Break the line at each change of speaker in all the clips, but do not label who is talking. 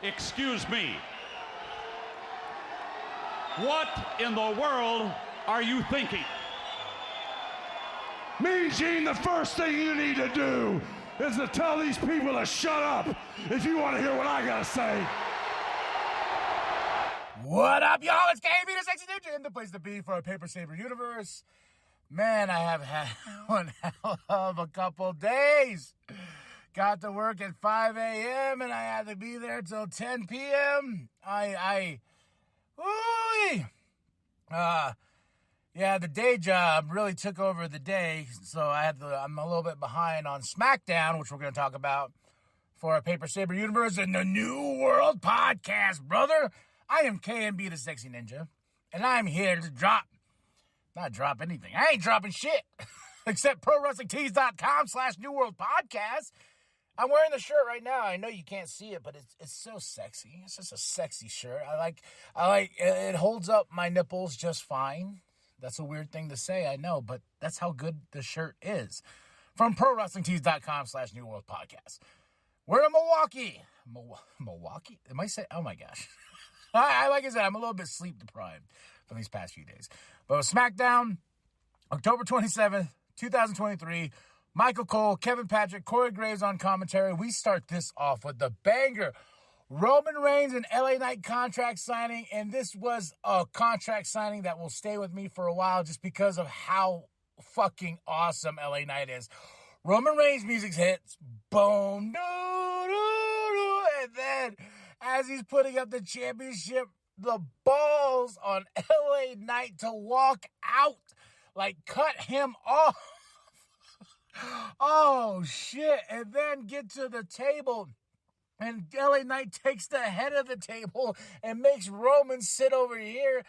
Excuse me. What in the world are you thinking?
Mean Gene, the first thing you need to do is to tell these people to shut up if you want to hear what I gotta say.
What up, y'all? It's KB, the Sexy Ninja, in the place to be for a Paper Saber universe. Man, I have had one hell of a couple days. Got to work at 5 a.m. and I had to be there till 10 p.m. The day job really took over the day, so I'm a little bit behind on SmackDown, which we're going to talk about for our Paper Saber universe and the New World podcast, brother. I am KMB, the Sexy Ninja, and I'm here to not drop anything. I ain't dropping shit, except ProWrestlingTees.com/New World Podcast. I'm wearing the shirt right now. I know you can't see it, but it's so sexy. It's just a sexy shirt. I like it holds up my nipples just fine. That's a weird thing to say, I know, but that's how good the shirt is. From ProWrestlingTees.com/New World Podcast. We're in Milwaukee. Milwaukee? Am I saying? Oh my gosh. Like I said, I'm a little bit sleep deprived from these past few days. But with SmackDown, October 27th, 2023, Michael Cole, Kevin Patrick, Corey Graves on commentary. We start this off with the banger. Roman Reigns and LA Knight contract signing, and this was a contract signing that will stay with me for a while just because of how fucking awesome LA Knight is. Roman Reigns' music hits, boom, doo-doo-doo, and then as he's putting up the championship, the balls on LA Knight to walk out, like cut him off. Oh, shit. And then get to the table, and LA Knight takes the head of the table and makes Roman sit over here.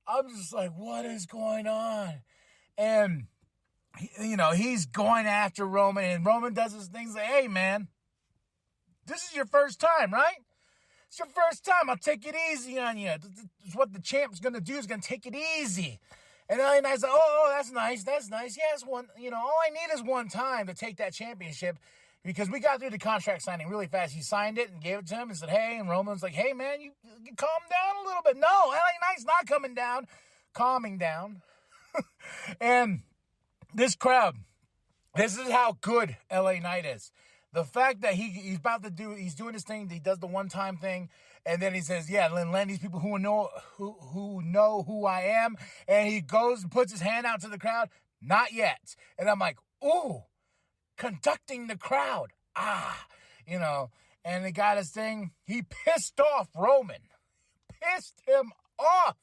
I'm just like, what is going on? And, he's going after Roman, and Roman does his things like, hey, man, this is your first time, right? It's your first time. I'll take it easy on you. It's what the champ's going to do, is going to take it easy. And LA Knight's like, oh, that's nice. Yeah, it's one, all I need is one time to take that championship, because we got through the contract signing really fast. He signed it and gave it to him and said, hey, and Roman's like, hey, man, you calm down a little bit. No, LA Knight's not calming down. And this crowd, this is how good LA Knight is. The fact that he's doing his thing, he does the one-time thing, and then he says, yeah, let these people who know who I am, and he goes and puts his hand out to the crowd, not yet. And I'm like, ooh, conducting the crowd, and he got his thing. He pissed off Roman, pissed him off.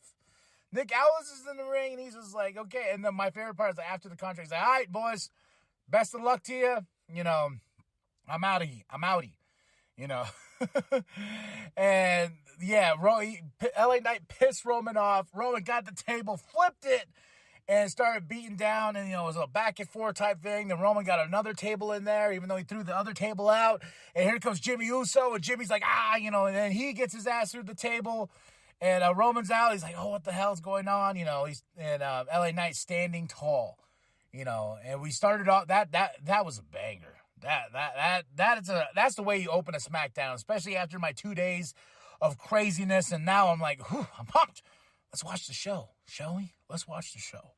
Nick Aldis is in the ring, and he's just like, okay. And then my favorite part is like, after the contract, he's like, all right, boys, best of luck to you, I'm outie, and yeah, LA Knight pissed Roman off. Roman got the table, flipped it, and started beating down, and, it was a back and forth type thing. Then Roman got another table in there, even though he threw the other table out. And here comes Jimmy Uso, and Jimmy's like, and then he gets his ass through the table, and Roman's out. He's like, oh, what the hell's going on? LA Knight standing tall, and we started off, that was a banger. That's the way you open a SmackDown, especially after my 2 days of craziness. And now I'm like, I'm pumped. Let's watch the show, shall we? Let's watch the show.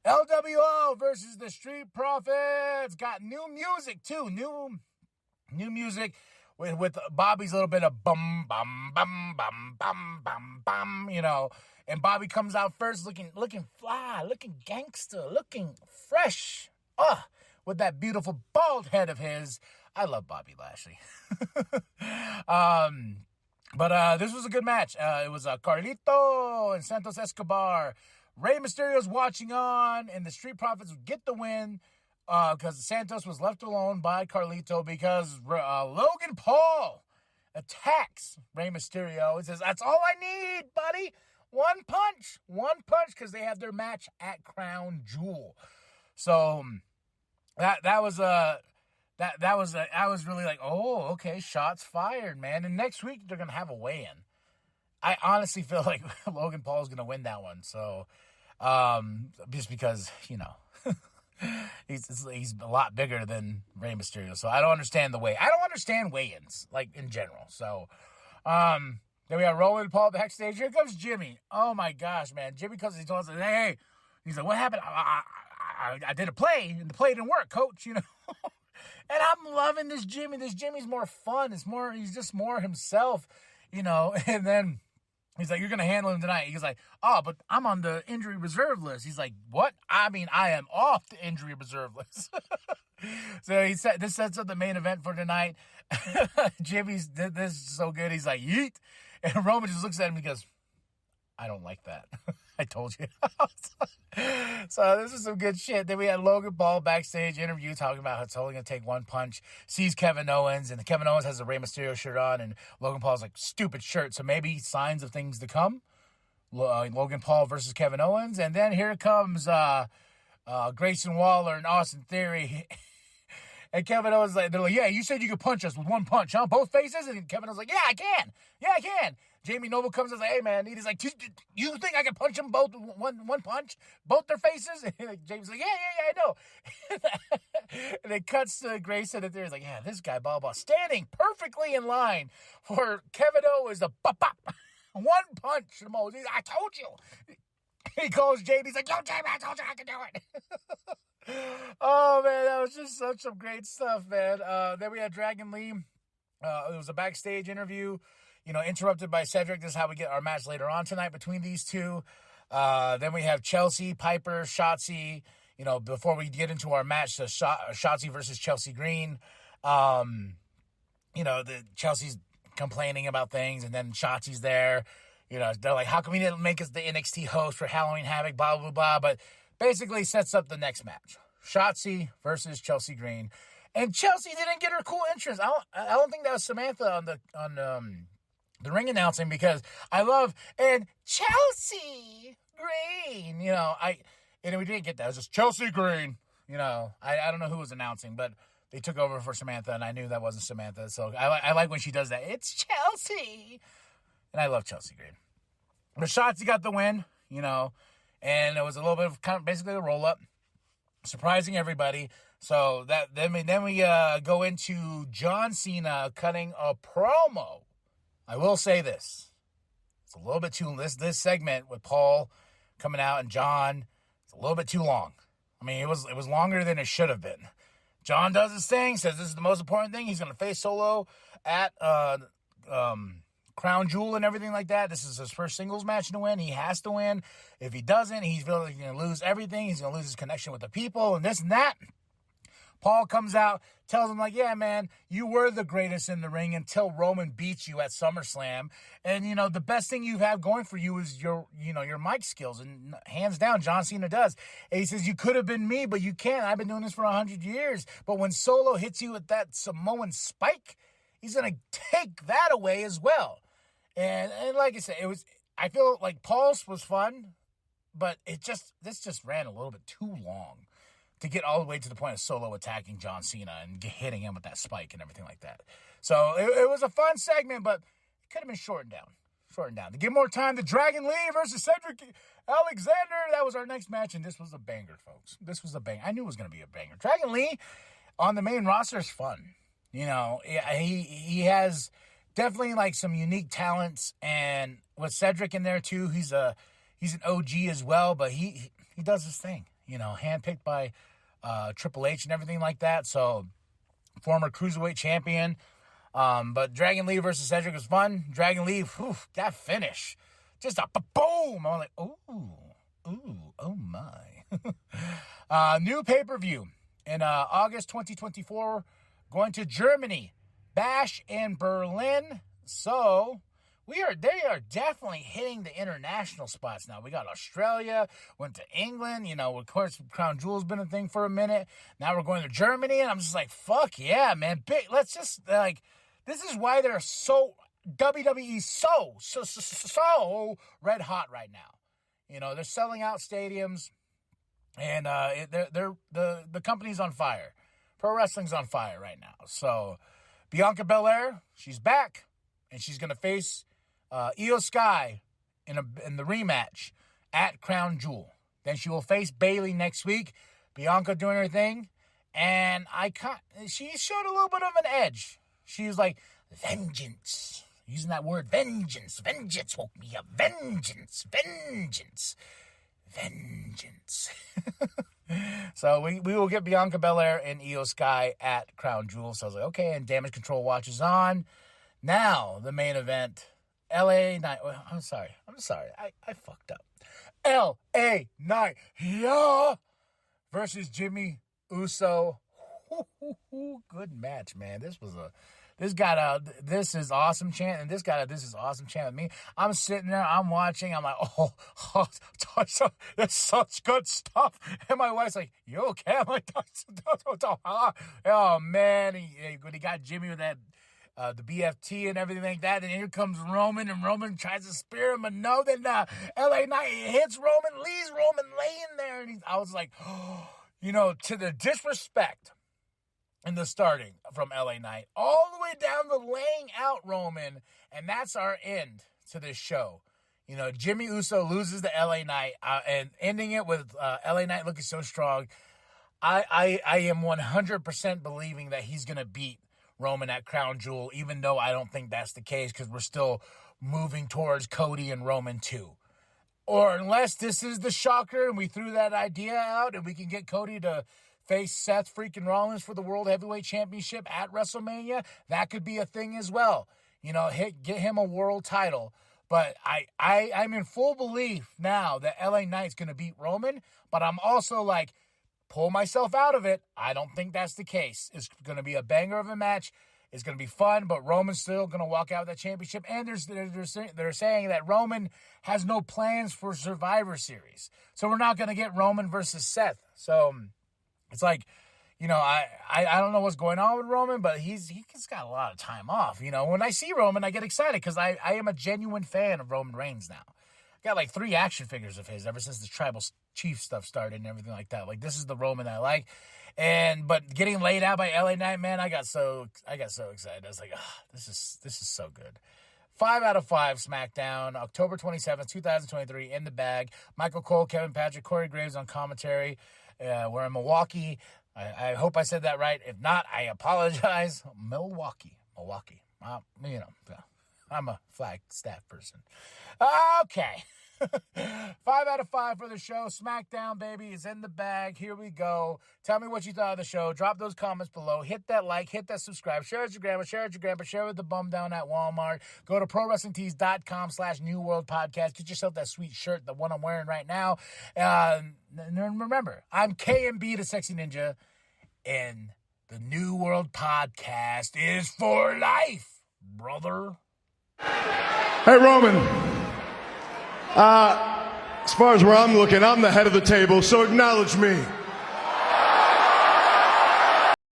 LWO versus the Street Profits. Got new music too. New music with Bobby's little bit of bum bum bum bum bum bum bum. And Bobby comes out first, looking fly, looking gangster, looking fresh. With that beautiful bald head of his. I love Bobby Lashley. But this was a good match. It was Carlito and Santos Escobar. Rey Mysterio's watching on, and the Street Profits would get the win because Santos was left alone by Carlito because Logan Paul attacks Rey Mysterio. He says, that's all I need, buddy. One punch, because they have their match at Crown Jewel. So I was really like, oh, okay, shots fired, man. And next week they're gonna have a weigh-in. I honestly feel like Logan Paul's gonna win that one. So, just because he's a lot bigger than Rey Mysterio. So I don't understand the weigh. I don't understand weigh-ins, like, in general. So, then we got Roman Paul backstage. Here comes Jimmy. Oh, my gosh, man. Jimmy comes and he tells us, hey. He's like, what happened? I did a play, and the play didn't work, coach, And I'm loving this Jimmy. This Jimmy's more fun. He's just more himself, And then he's like, you're going to handle him tonight. He's like, oh, but I'm on the injury reserve list. He's like, what? I mean, I am off the injury reserve list. So this sets up the main event for tonight. Jimmy's did this so good. He's like, yeet. And Roman just looks at him and goes, I don't like that. I told you. So this is some good shit. Then we had Logan Paul backstage interview talking about how it's only going to take one punch. Sees Kevin Owens, and Kevin Owens has a Rey Mysterio shirt on, and Logan Paul's like, stupid shirt. So maybe signs of things to come. Logan Paul versus Kevin Owens. And then here comes Grayson Waller and Austin Theory. And Kevin Owens, they're like, yeah, you said you could punch us with one punch, huh? Both faces? And Kevin Owens like, yeah, I can. Yeah, I can. Jamie Noble comes and says, hey, man. He's like, you think I can punch them both one punch? Both their faces? And Jamie's like, yeah, I know. And it cuts to Grayson and Theory's like, yeah, this guy, blah, blah, standing perfectly in line for Kevin Owens to pop. One punch. I told you. He calls Jamie. He's like, yo, Jamie, I told you I could do it. Oh, man, that was just such some great stuff, man. Then we had Dragon Lee. It was a backstage interview, interrupted by Cedric. This is how we get our match later on tonight between these two. Then we have Chelsea, Piper, Shotzi. Before we get into our match, Shotzi versus Chelsea Green. The Chelsea's complaining about things, and then Shotzi's there. They're like, how come we didn't make us the NXT host for Halloween Havoc, blah, blah, blah. But basically sets up the next match. Shotzi versus Chelsea Green. And Chelsea didn't get her cool entrance. I don't think that was Samantha on the ring announcing, because I love, and Chelsea Green, and we didn't get that. It was just Chelsea Green. I don't know who was announcing, but they took over for Samantha, and I knew that wasn't Samantha. So I like when she does that. It's Chelsea. And I love Chelsea Green. But Shotzi got the win, and it was a little bit of kind of basically a roll-up, surprising everybody. So then we go into John Cena cutting a promo. I will say this. It's a little bit too, this segment with Paul coming out and John, it's a little bit too long. I mean, it was longer than it should have been. John does his thing, says this is the most important thing. He's going to face Solo at Crown Jewel and everything like that. This is his first singles match to win. He has to win. If he doesn't, he's really going to lose everything. He's going to lose his connection with the people and this and that. Paul comes out, tells him, like, yeah, man, you were the greatest in the ring until Roman beats you at SummerSlam. And, the best thing you have going for you is your mic skills. And hands down, John Cena does. And he says, you could have been me, but you can't. I've been doing this for 100 years. But when Solo hits you with that Samoan spike, he's going to take that away as well. And like I said, I feel like Paul's was fun, but this just ran a little bit too long to get all the way to the point of Solo attacking John Cena and hitting him with that spike and everything like that. So it was a fun segment, but it could have been shortened down. To give more time to Dragon Lee versus Cedric Alexander. That was our next match, and this was a banger, folks. This was a banger. I knew it was going to be a banger. Dragon Lee on the main roster is fun. He has definitely like some unique talents, and with Cedric in there too, he's an OG as well, but he does his thing, handpicked by Triple H and everything like that. So former cruiserweight champion. But Dragon Lee versus Cedric was fun. Dragon Lee, that finish, just a boom. I'm like, oh my. New pay-per-view in August 2024, going to Germany, Bash in Berlin. So they are definitely hitting the international spots now. We got Australia, went to England, of course, Crown Jewel's been a thing for a minute. Now we're going to Germany, and I'm just like, fuck yeah, man. Let's just, this is why they're so, WWE's so red hot right now. They're selling out stadiums, and the company's on fire. Pro wrestling's on fire right now. So Bianca Belair, she's back, and she's going to face Io Sky in the rematch at Crown Jewel. Then she will face Bayley next week Bianca doing her thing, and she showed a little bit of an edge. She was like, vengeance. Using that word, vengeance. Vengeance woke me up. Vengeance. Vengeance. Vengeance. So we will get Bianca Belair and Io Sky at Crown Jewel. So I was like, okay, and Damage Control watch is on. Now, the main event, LA Knight. I'm sorry. I fucked up. LA Knight, yeah, versus Jimmy Uso. Good match, man. This is awesome chant, and this is awesome chant with me. I'm sitting there, I'm watching, I'm like, oh, that's such good stuff. And my wife's like, you okay? I'm like, oh man, he got Jimmy with that the BFT and everything like that, and here comes Roman, and Roman tries to spear him, but no, then LA Knight hits Roman, leaves Roman laying there, and I was like, oh, to the disrespect in the starting from LA Knight, all the way down to laying out Roman, and that's our end to this show. Jimmy Uso loses to LA Knight, and ending it with LA Knight looking so strong. I am 100% believing that he's going to beat Roman at Crown Jewel, even though I don't think that's the case, because we're still moving towards Cody and Roman 2. Or unless this is the shocker and we threw that idea out and we can get Cody to face Seth freaking Rollins for the World Heavyweight Championship at WrestleMania, that could be a thing as well. Get him a world title. But I'm in full belief now that LA Knight's going to beat Roman, but I'm also like, pull myself out of it. I don't think that's the case. It's going to be a banger of a match. It's going to be fun, but Roman's still going to walk out with that championship. And they're saying that Roman has no plans for Survivor Series. So we're not going to get Roman versus Seth. So it's like, I don't know what's going on with Roman, but he's got a lot of time off. When I see Roman, I get excited because I am a genuine fan of Roman Reigns now. Got like 3 action figures of his ever since the Tribal Chief stuff started and everything like that. Like, this is the Roman I like. But getting laid out by LA Knight, man, I got so excited. I was like, this is so good. 5 out of 5 SmackDown, October 27th, 2023, in the bag. Michael Cole, Kevin Patrick, Corey Graves on commentary. We're in Milwaukee. I hope I said that right. If not, I apologize. Milwaukee. I'm a Flagstaff person. Okay. 5 out of 5 for the show. SmackDown, baby, is in the bag. Here we go. Tell me what you thought of the show. Drop those comments below. Hit that like. Hit that subscribe. Share it with your grandma. Share it with the bum down at Walmart. Go to ProWrestlingTees.com/New World Podcast. Get yourself that sweet shirt, the one I'm wearing right now. And remember, I'm KMB, the Sexy Ninja, and the New World Podcast is for life, brother.
Hey, Roman. As far as where I'm looking, I'm the head of the table, so acknowledge me.